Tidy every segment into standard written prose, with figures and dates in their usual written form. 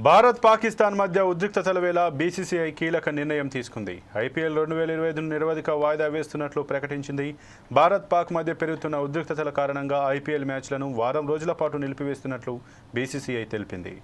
భారత్ పాకిస్తాన్ మధ్య ఉద్రిక్తతల వేళ బీసీసీఐ కీలక నిర్ణయం తీసుకుంది. ఐపీఎల్ 2025 నిరవధిక వాయిదా వేస్తున్నట్లు ప్రకటించింది. భారత్ పాక్ మధ్య పెరుగుతున్న ఉద్రిక్తతల కారణంగా ఐపీఎల్ మ్యాచ్లను వారం రోజుల పాటు నిలిపివేస్తున్నట్లు బీసీసీఐ తెలిపింది.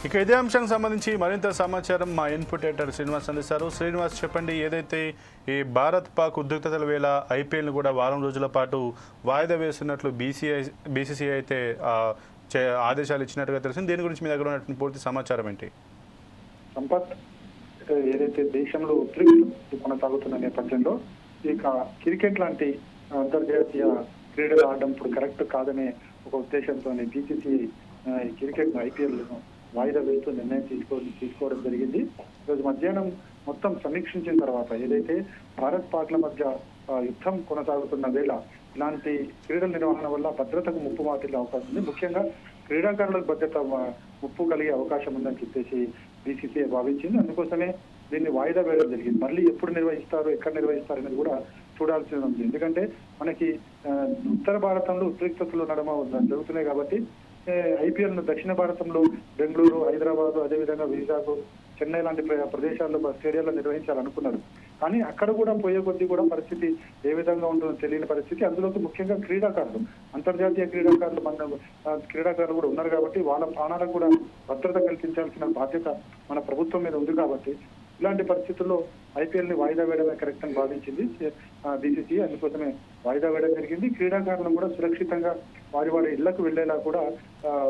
ఇక ఇదే అంశానికి సంబంధించి మరింత సమాచారం మా ఇన్పుట్ ఎడిటర్ శ్రీనివాస్ అందిస్తారు. శ్రీనివాస్, చెప్పండి, ఏదైతే ఈ భారత్ పాక్ ఉద్రిక్తతల వేళ ఐపీఎల్ను కూడా వారం రోజుల పాటు వాయిదా వేస్తున్నట్లు బీసీసీఐ అయితే ఆదేశాలు ఇచ్చినట్టుగా తెలిసింది. దీని గురించి మీ దగ్గర ఉన్నటువంటి పూర్తి సమాచారం ఏంటి? సంపత్, ఏదైతే దేశంలో ఉద్రిక్తత కొనసాగుతున్న నేపథ్యంలో ఇక క్రికెట్ లాంటి అంతర్జాతీయ క్రీడలు ఆడడం ఇప్పుడు కరెక్ట్ కాదనే ఒక ఉద్దేశంతో బీసీసీఐ క్రికెట్ ఐపీఎల్ వాయిదా వేస్తూ నిర్ణయం తీసుకోవడం జరిగింది. ఈరోజు మధ్యాహ్నం మొత్తం సమీక్షించిన తర్వాత ఏదైతే భారత్ పాక్ల మధ్య యుద్ధం కొనసాగుతున్న వేళ ఇలాంటి క్రీడల నిర్వహణ వల్ల భద్రతకు ముప్పు వాటిల్లే అవకాశం ఉంది. ముఖ్యంగా క్రీడాకారులకు భద్రత ముప్పు కలిగే అవకాశం ఉందని చెప్పేసి బీసీసీఐ భావించింది. అందుకోసమే దీన్ని వాయిదా వేయడం జరిగింది. మళ్ళీ ఎప్పుడు నిర్వహిస్తారు, ఎక్కడ నిర్వహిస్తారు అనేది కూడా చూడాల్సి ఉంది. ఎందుకంటే మనకి ఉత్తర భారతంలో ఉద్రిక్తతలు జరుగుతున్నాయి కాబట్టి ఐపీఎల్ ను దక్షిణ భారతంలో బెంగళూరు, హైదరాబాద్, అదేవిధంగా విశాఖ, చెన్నై లాంటి ప్రదేశాల్లో స్టేడియాల్లో నిర్వహించాలనుకున్నారు. కానీ అక్కడ కూడా పోయే కొద్దీ కూడా పరిస్థితి ఏ విధంగా ఉంటుందో తెలియని పరిస్థితి. అందులోకి ముఖ్యంగా క్రీడాకారులు, అంతర్జాతీయ క్రీడాకారులు కూడా ఉన్నారు కాబట్టి వాళ్ళ ప్రాణాలకు కూడా భద్రత కల్పించాల్సిన బాధ్యత మన ప్రభుత్వం మీద ఉంది. కాబట్టి ఇలాంటి పరిస్థితుల్లో ఐపీఎల్ ని వాయిదా వేయడమే కరెక్ట్ అని భావించింది బీసీసీఐ. అందుకోసమే వాయిదా వేయడం జరిగింది. క్రీడాకారులను కూడా సురక్షితంగా వారి ఇళ్లకు వెళ్లేలా కూడా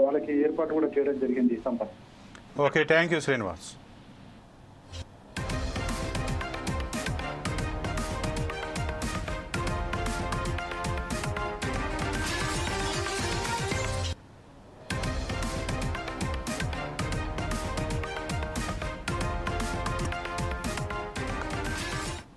వాళ్ళకి ఏర్పాటు కూడా చేయడం జరిగింది. Sampath. Okay, thank you Srinivas.